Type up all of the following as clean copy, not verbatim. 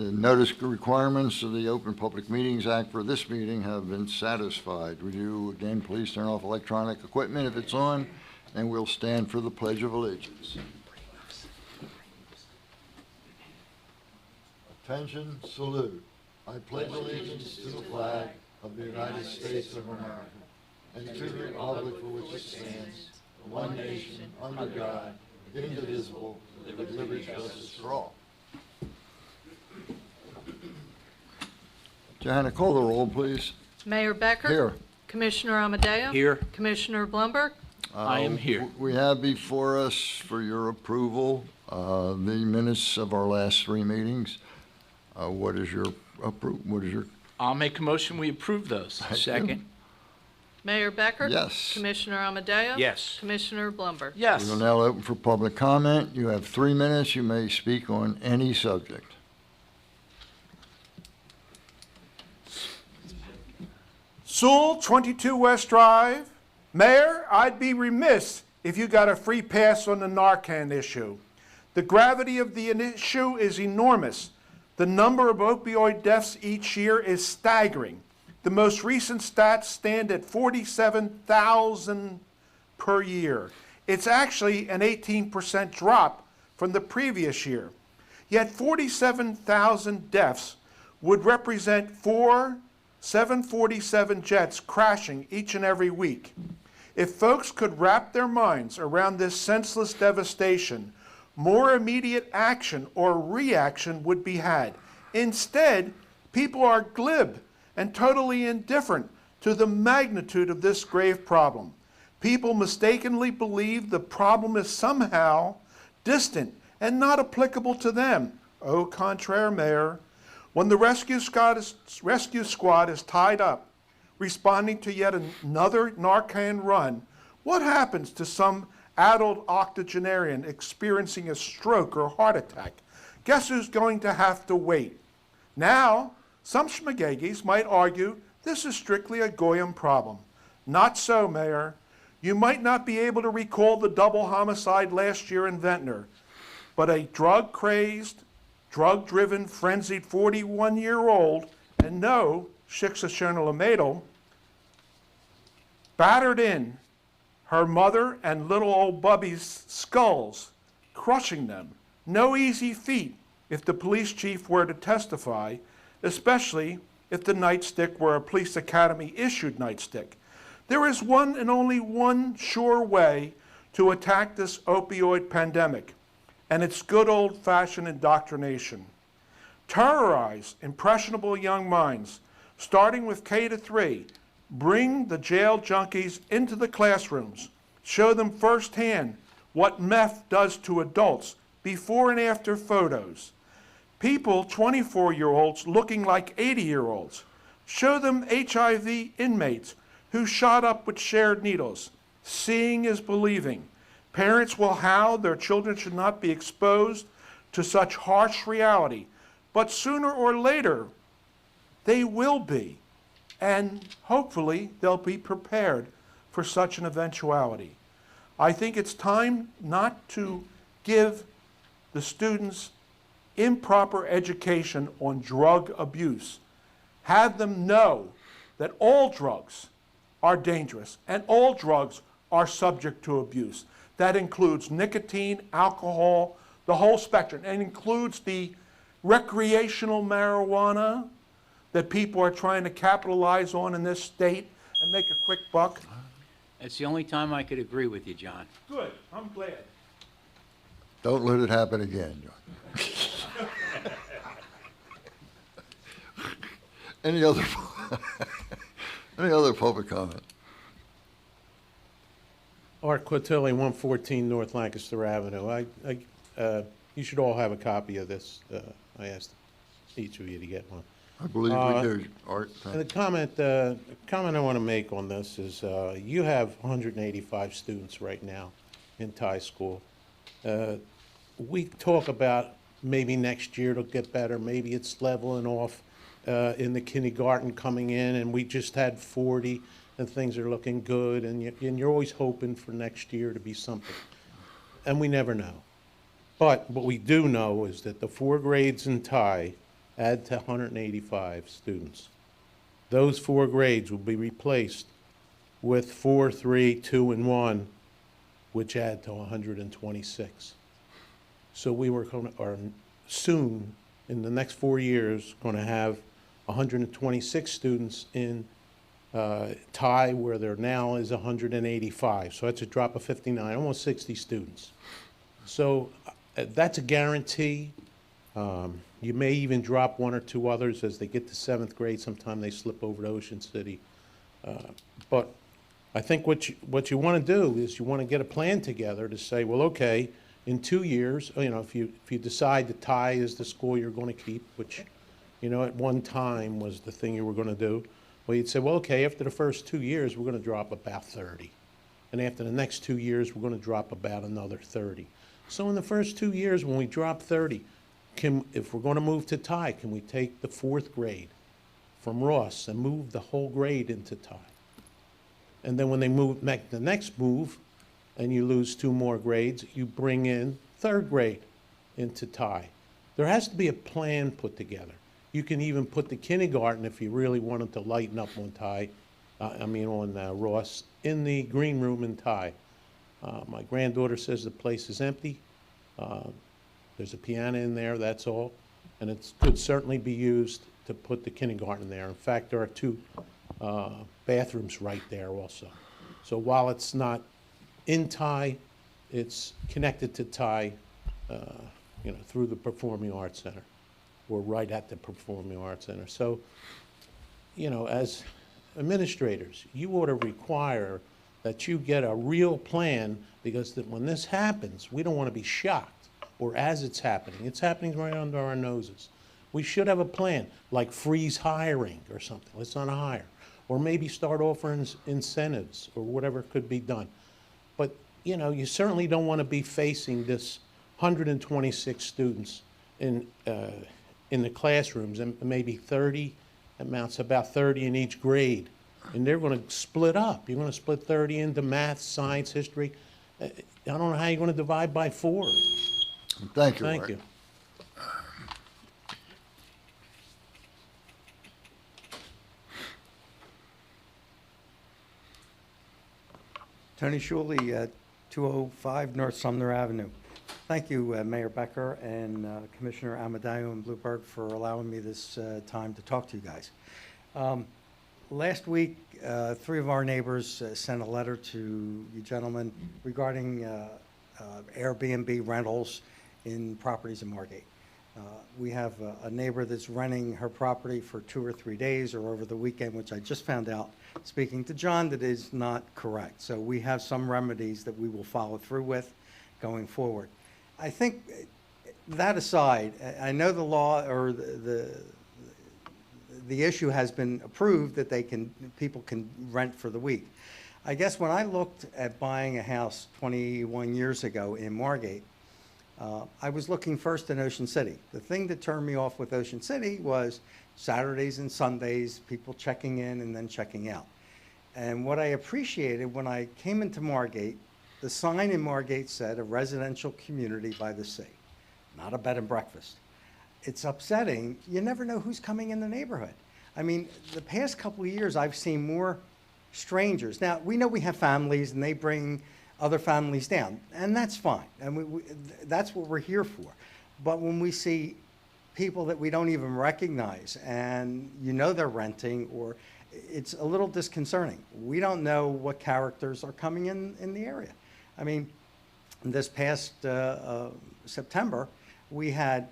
the notice requirements of the Open Public Meetings Act for this meeting have been satisfied. Would you again please turn off electronic equipment if it's on, and we'll stand for the Pledge of Allegiance. Attention, salute. I pledge allegiance to the flag of the United States of America and to the republic for which it stands, one nation, under God, indivisible, with liberty and justice for all. Johanna, call the roll, please. Mayor Becker? Here. Commissioner Amadeo? Here. Commissioner Blumberg? I am here. We have before us for your approval the minutes of our last three meetings. What is your I'll make a motion, we approve those. Second. Mayor Becker? Yes. Commissioner Amadeo? Yes. Commissioner Blumberg? Yes. We will now open for public comment. You have 3 minutes. You may speak on any subject. Sewell, 22 West Drive. Mayor, I'd be remiss if you got a free pass on the Narcan issue. The gravity of the issue is enormous. The number of opioid deaths each year is staggering. The most recent stats stand at 47,000 per year. It's actually an 18% drop from the previous year. Yet 47,000 deaths would represent 4 747 jets crashing each and every week. If folks could wrap their minds around this senseless devastation, more immediate action or reaction would be had. Instead, people are glib and totally indifferent to the magnitude of this grave problem. People mistakenly believe the problem is somehow distant and not applicable to them. Au contraire, Mayor. When the rescue squad is tied up, responding to yet another Narcan run, what happens to some adult octogenarian experiencing a stroke or heart attack? Guess who's going to have to wait? Now, some schmagagis might argue this is strictly a Goyim problem. Not so, Mayor. You might not be able to recall the double homicide last year in Ventnor, but a drug-crazed, drug-driven, frenzied 41-year-old, and no, Shiksa battered in her mother and little old Bubby's skulls, crushing them. No easy feat if the police chief were to testify, especially if the nightstick were a police academy-issued nightstick. There is one and only one sure way to attack this opioid pandemic, and it's good old-fashioned indoctrination. Terrorize impressionable young minds, starting with K-3. Bring the jail junkies into the classrooms. Show them firsthand what meth does to adults, before and after photos. People, 24-year-olds, looking like 80-year-olds. Show them HIV inmates who shot up with shared needles. Seeing is believing. Parents will howl their children should not be exposed to such harsh reality, but sooner or later, they will be, and hopefully they'll be prepared for such an eventuality. I think it's time not to give the students improper education on drug abuse. Have them know that all drugs are dangerous and all drugs are subject to abuse. That includes nicotine, alcohol, the whole spectrum, and includes the recreational marijuana that people are trying to capitalize on in this state and make a quick buck. That's the only time I could agree with you, John. Good, I'm glad. Don't let it happen again, John. Any other public comment? Art Quattilli, 114 North Lancaster Avenue. You should all have a copy of this. I asked each of you to get one. I believe we do, Art. And the comment I want to make on this is you have 185 students right now in Thai school. We talk about maybe next year it'll get better, maybe it's leveling off in the kindergarten coming in, and we just had 40 and things are looking good, and you're always hoping for next year to be something. And we never know. But what we do know is that the 4 grades in Thai add to 185 students. Those 4 grades will be replaced with 4, 3, 2, and 1, which add to 126. So we are soon, in the next 4 years, going to have 126 students in Thai, where there now is 185. So that's a drop of 59, almost 60 students. So that's a guarantee. You may even drop 1 or 2 others as they get to 7th grade. Sometime they slip over to Ocean City. But I think what you want to do is you want to get a plan together to say, well, okay, in 2 years, if you decide that Thai is the school you're going to keep, which, at one time was the thing you were going to do, well, you'd say, well, okay, after the first 2 years, we're going to drop about 30. And after the next 2 years, we're going to drop about another 30. So in the first 2 years, when we drop 30, if we're going to move to Thai, can we take the 4th grade from Ross and move the whole grade into Thai? And then when they make the next move, and you lose 2 more grades, you bring in 3rd grade into Thai. There has to be a plan put together. You can even put the kindergarten, if you really wanted to lighten up on Thai, on Ross, in the green room in Thai. My granddaughter says the place is empty. There's a piano in there, that's all. And it could certainly be used to put the kindergarten there. In fact, there are 2 bathrooms right there also. So while it's not in Thai, it's connected to Thai, through the Performing Arts Center, or right at the Performing Arts Center. So, as administrators, you ought to require that you get a real plan, because when this happens, we don't want to be shocked, or as it's happening right under our noses. We should have a plan, like freeze hiring or something. Let's not hire. Or maybe start offering incentives or whatever could be done. But, you certainly don't want to be facing this 126 students in the classrooms, and maybe 30, amounts to about 30 in each grade. And they're going to split up. You're going to split 30 into math, science, history. I don't know how you're going to divide by 4. Thank you, Thank Art. you. Tony Shuley, 205 North Sumner Avenue. Thank you, Mayor Becker and Commissioner Amadeo and Blueberg, for allowing me this time to talk to you guys. Last week, 3 of our neighbors sent a letter to you gentlemen regarding Airbnb rentals in properties in Margate. We have a neighbor that's renting her property for 2 or 3 days or over the weekend, which I just found out, speaking to John, that is not correct. So we have some remedies that we will follow through with going forward. I think, that aside, I know the law or the issue has been approved that people can rent for the week. I guess when I looked at buying a house 21 years ago in Margate, I was looking first in Ocean City. The thing that turned me off with Ocean City was Saturdays and Sundays, people checking in and then checking out. And what I appreciated when I came into Margate, the sign in Margate said a residential community by the sea, not a bed and breakfast. It's upsetting. You never know who's coming in the neighborhood. I mean, the past couple of years, I've seen more strangers. Now, we know we have families and they bring other families down, and that's fine. And that's what we're here for. But when we see people that we don't even recognize and they're renting, or it's a little disconcerting. We don't know what characters are coming in the area. I mean, this past September, we had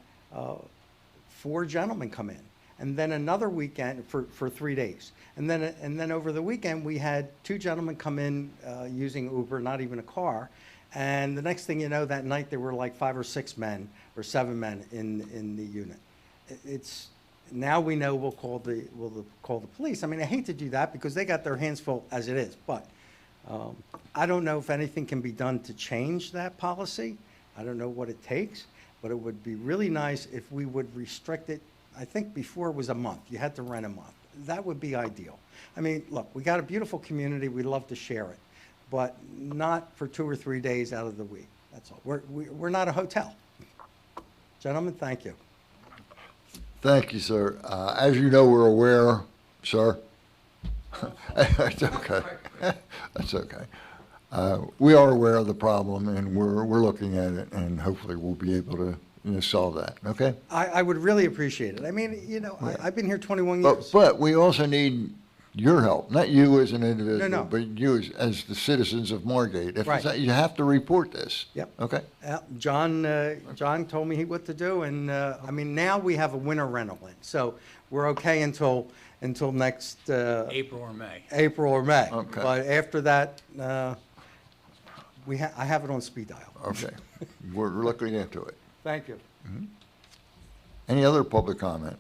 4 gentlemen come in, and then another weekend for 3 days. And then over the weekend, we had 2 gentlemen come in using Uber, not even a car. And the next thing you know, that night there were like 5 or 6 men or 7 men in the unit. Now we know we'll call the police. I mean, I hate to do that because they got their hands full as it is, but I don't know if anything can be done to change that policy. I don't know what it takes, but it would be really nice if we would restrict it. I think before it was a month. You had to rent a month. That would be ideal. I mean, look, we got a beautiful community. We'd love to share it, but not for 2 or 3 days out of the week. That's all. We're not a hotel. Gentlemen, thank you. Thank you, sir. As you know, we're aware, sir. It's okay. That's okay. We are aware of the problem, and we're looking at it, and hopefully we'll be able to, solve that, okay? I would really appreciate it. I mean, I've been here 21 But, years. but we also need your help, not you as an individual, No. but you as the citizens of Margate. If Right. you have to report this. Yep. Okay? John told me what to do, and, I mean, now we have a winter rental in, so we're okay until next, April or May. April or May. Okay. But after that, I have it on speed dial. Okay. We're looking into it. Thank you. Any other public comment?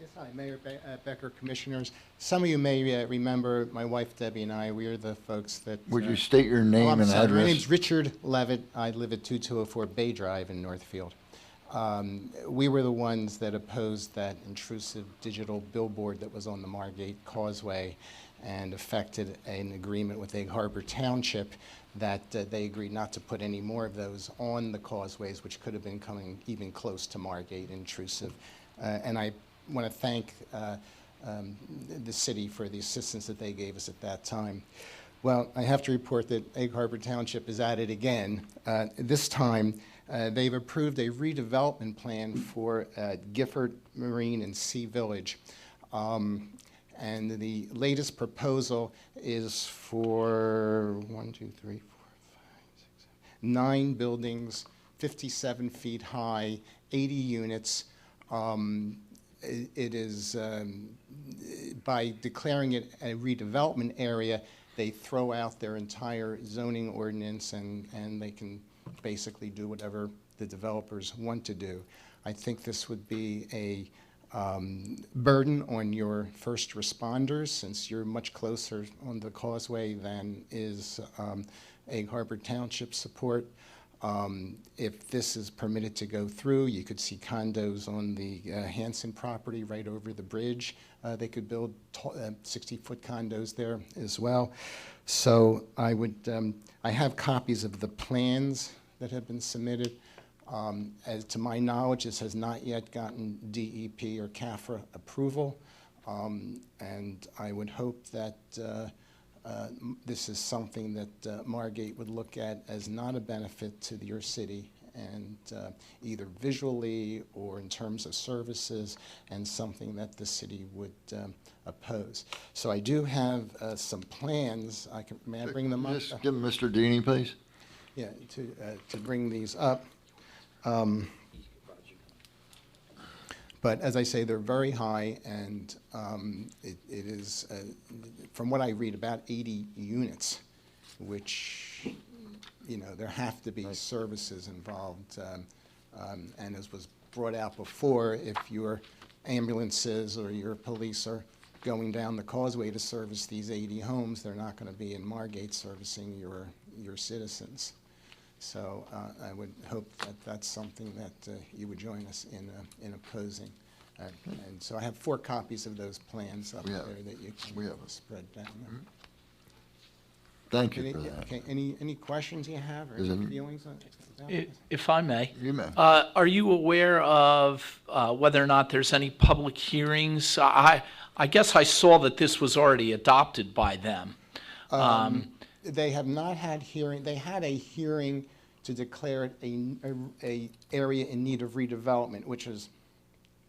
Yes, hi, Mayor Becker, Commissioners. Some of you may remember my wife Debbie and I, we are the folks that... Would you state your name I'm and sorry. address? My name's Richard Levitt. I live at 2204 Bay Drive in Northfield. We were the ones that opposed that intrusive digital billboard that was on the Margate Causeway and affected an agreement with Egg Harbor Township that they agreed not to put any more of those on the causeways, which could have been coming even close to Margate intrusive. And I want to thank the city for the assistance that they gave us at that time. Well, I have to report that Egg Harbor Township is at it again. This time, they've approved a redevelopment plan for Gifford Marine and Sea Village. And the latest proposal is for 9 buildings, 57 feet high, 80 units. It is, by declaring it a redevelopment area, they throw out their entire zoning ordinance and they can basically do whatever the developers want to do. I think this would be a burden on your first responders, since you're much closer on the causeway than is Egg Harbor Township support. If this is permitted to go through, you could see condos on the Hanson property right over the bridge. They could build 60-foot condos there as well. So I have copies of the plans that have been submitted. As to my knowledge, this has not yet gotten DEP or CAFRA approval, and I would hope that this is something that Margate would look at as not a benefit to your city, and either visually or in terms of services, and something that the city would oppose. So I do have some plans. May I bring them up? Just give Mr. Deeney, please. Yeah, to bring these up. But as I say, they're very high, and it is, from what I read, about 80 units, which, there have to be services involved. And as was brought out before, if your ambulances or your police are going down the causeway to service these 80 homes, they're not going to be in Margate servicing your citizens. So I would hope that that's something that you would join us in opposing. And so I have 4 copies of those plans up there that you can spread down there. Thank you for that. Okay, any questions you have or Is any it- feelings on it? If I may. You may. Are you aware of whether or not there's any public hearings? I guess I saw that this was already adopted by them. They have not had hearing. They had a hearing to declare it a area in need of redevelopment, which is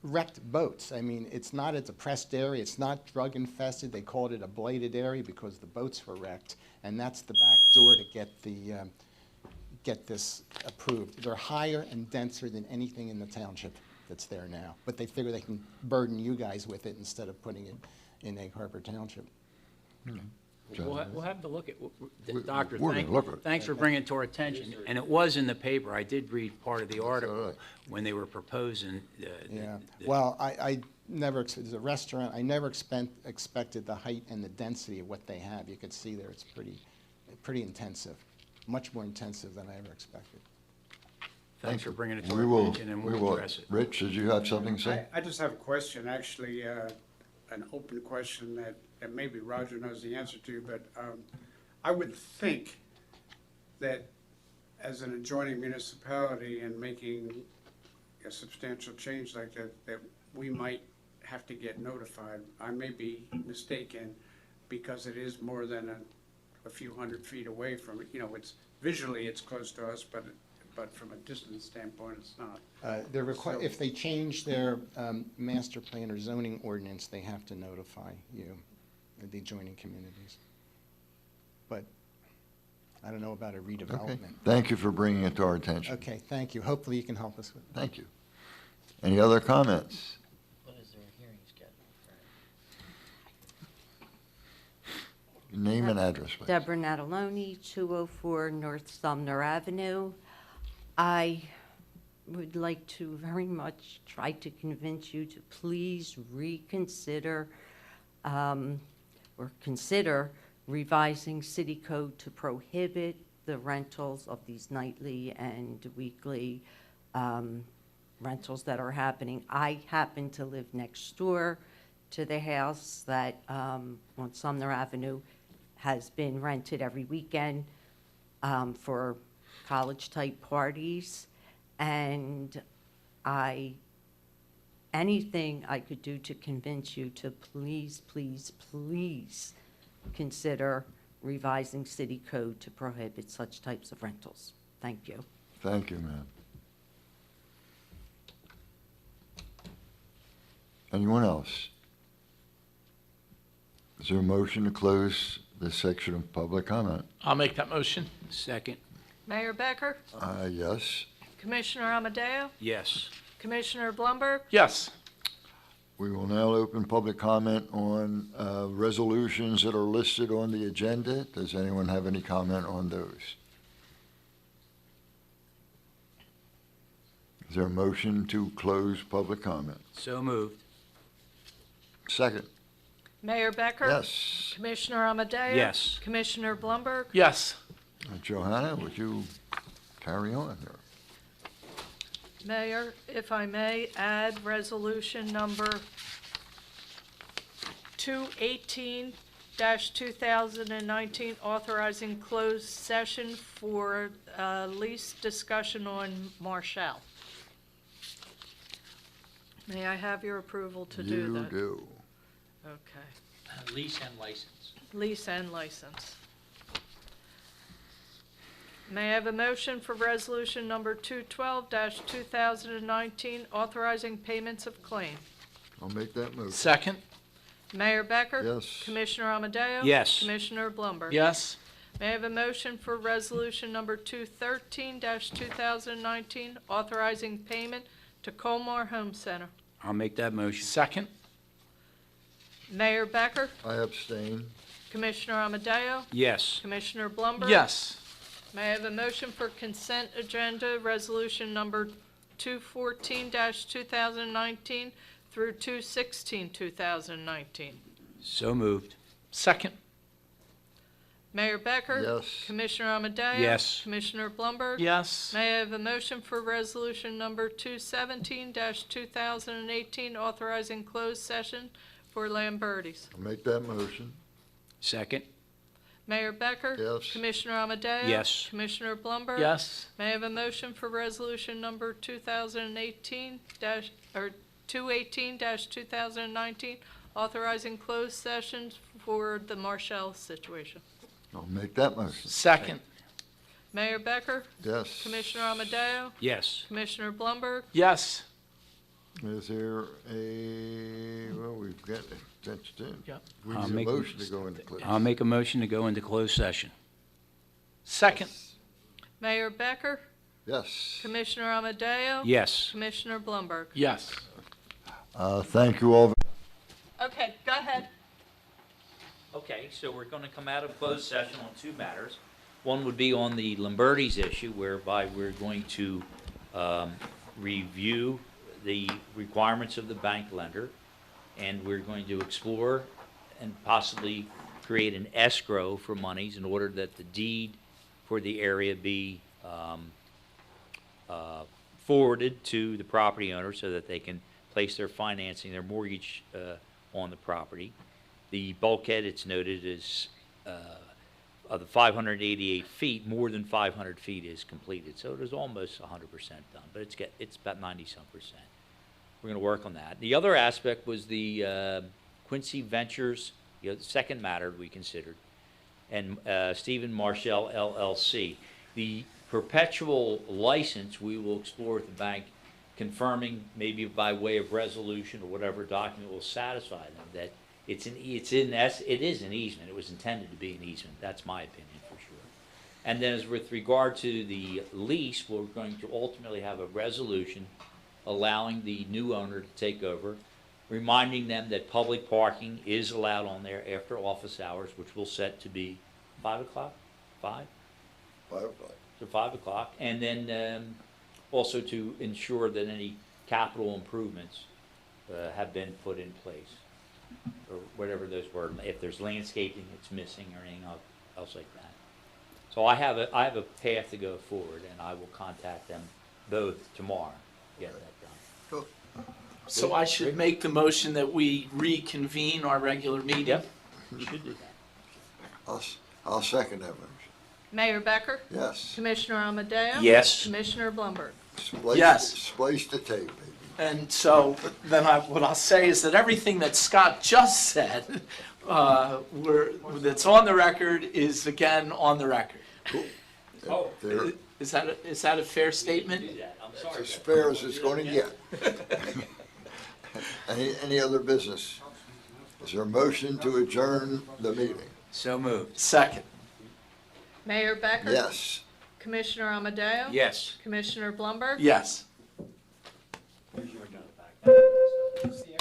wrecked boats. I mean, it's not a depressed area. It's not drug infested. They called it a blighted area because the boats were wrecked, and that's the back door to get this approved. They're higher and denser than anything in the township that's there now, but they figure they can burden you guys with it instead of putting it in Egg Harbor Township. We'll have to look at, We- Doctor, we're gonna look at it. thanks for bringing it to our attention. And it was in the paper. I did read part of the article right. when they were proposing. Yeah, well, I never, as a restaurant, I never expected the height and the density of what they have. You could see there, it's pretty intensive, much more intensive than I ever expected. Thanks for bringing it to We our will, attention, and we we'll will. address it. Rich, did you have something to say? I just have a question, actually, an open question that maybe Roger knows the answer to, but I would think that as an adjoining municipality and making a substantial change like that, that we might have to get notified. I may be mistaken, because it is more than a few hundred feet away from it. You know, it's, visually it's close to us, but from a distance standpoint, it's not. If they change their master plan or zoning ordinance, they have to notify you, the adjoining communities. But I don't know about a Okay. redevelopment. Thank you for bringing it to our attention. Okay, thank you. Hopefully you can help us with it. Thank you. Any other comments? What is their hearing schedule? Name and address, please. Deborah Nataloni, 204 North Sumner Avenue. I would like to very much try to convince you to please reconsider or consider revising city code to prohibit the rentals of these nightly and weekly rentals that are happening. I happen to live next door to the house that on Sumner Avenue has been rented every weekend for college-type parties, and anything I could do to convince you to please, please, please consider revising city code to prohibit such types of rentals. Thank you. Thank you, ma'am. Anyone else? Is there a motion to close this section of public comment? I'll make that motion. Second. Mayor Becker, Yes. Commissioner Amadeo, Yes. Commissioner Blumberg, Yes. We will now open public comment on resolutions that are listed on the agenda. Does anyone have any comment on those? Is there a motion to close public comment? So moved. Second. Mayor Becker. Yes. Commissioner Amadeo. Yes. Commissioner Blumberg, Yes. Johanna, would you carry on here? Mayor, if I may, add resolution number 218-2019, authorizing closed session for lease discussion on Marshall. May I have your approval to do You that? do. Okay. Lease and license. Lease and license. May I have a motion for resolution number 212-2019, authorizing payments of claim? I'll make that motion. Second? Mayor Becker? Yes. Commissioner Amadeo? Yes. Commissioner Blumberg? Yes. May I have a motion for resolution number 213-2019, authorizing payment to Colmar Home Center? I'll make that motion. Second? Mayor Becker? I abstain. Commissioner Amadeo? Yes. Commissioner Blumberg? Yes. May I have a motion for consent agenda, resolution number 214-2019 through 216-2019? So moved. Second? Mayor Becker? Yes. Commissioner Amadeo? Yes. Commissioner Blumberg? Yes. May I have a motion for resolution number 217-2018, authorizing closed session for Lamberti's? I'll make that motion. Second. Mayor Becker? Yes. Commissioner Amadeo? Yes. Commissioner Blumberg? Yes. May I have a motion for resolution number 218-2019, authorizing closed sessions for the Marshall situation? I'll make that motion. Second? Mayor Becker? Yes. Commissioner Amadeo? Yes. Commissioner Blumberg? Yes. Is there well, we've got, that's it. Yep. We I'll need a make- motion to go into closed. I'll make a motion to go into closed session. Second? Mayor Becker? Yes. Commissioner Amadeo? Yes. Commissioner Blumberg? Yes. Thank you all. Okay, go ahead. Okay, so we're going to come out of closed session on two matters. One would be on the Lamberti's issue, whereby we're going to review the requirements of the bank lender, and we're going to explore and possibly create an escrow for monies in order that the deed for the area be forwarded to the property owner so that they can place their financing, their mortgage on the property. The bulkhead, it's noted, is of the 588 feet, more than 500 feet is completed. So it is almost 100% done, but it's about 90-some%. We're going to work on that. The other aspect was the Quincy Ventures, the second matter we considered, and Stephen Marshall LLC. The perpetual license we will explore with the bank, confirming maybe by way of resolution or whatever document will satisfy them that it is an easement. It was intended to be an easement. That's my opinion for sure. And then as with regard to the lease, we're going to ultimately have a resolution allowing the new owner to take over, reminding them that public parking is allowed on there after office hours, which we'll set to be 5 o'clock? 5? 5 o'clock. So 5 o'clock. And then also to ensure that any capital improvements have been put in place, or whatever those were. If there's landscaping that's missing or anything else like that. So I have a path to go forward, and I will contact them both tomorrow to get that done. Cool. So I should make the motion that we reconvene our regular meeting? Yep, you should do that. I'll second that motion. Mayor Becker? Yes. Commissioner Amadeo? Yes. Commissioner Blumberg? Splice the tape, baby. And so then what I'll say is that everything that Scott just said, that's on the record is again on the record. Oh, There, Is that a fair statement? do that. I'm it's sorry. as fair as it's going to get. Any other business? Is there a motion to adjourn the meeting? So moved. Second. Mayor Becker? Yes. Commissioner Amadeo? Yes. Commissioner Blumberg? Yes. You're done back.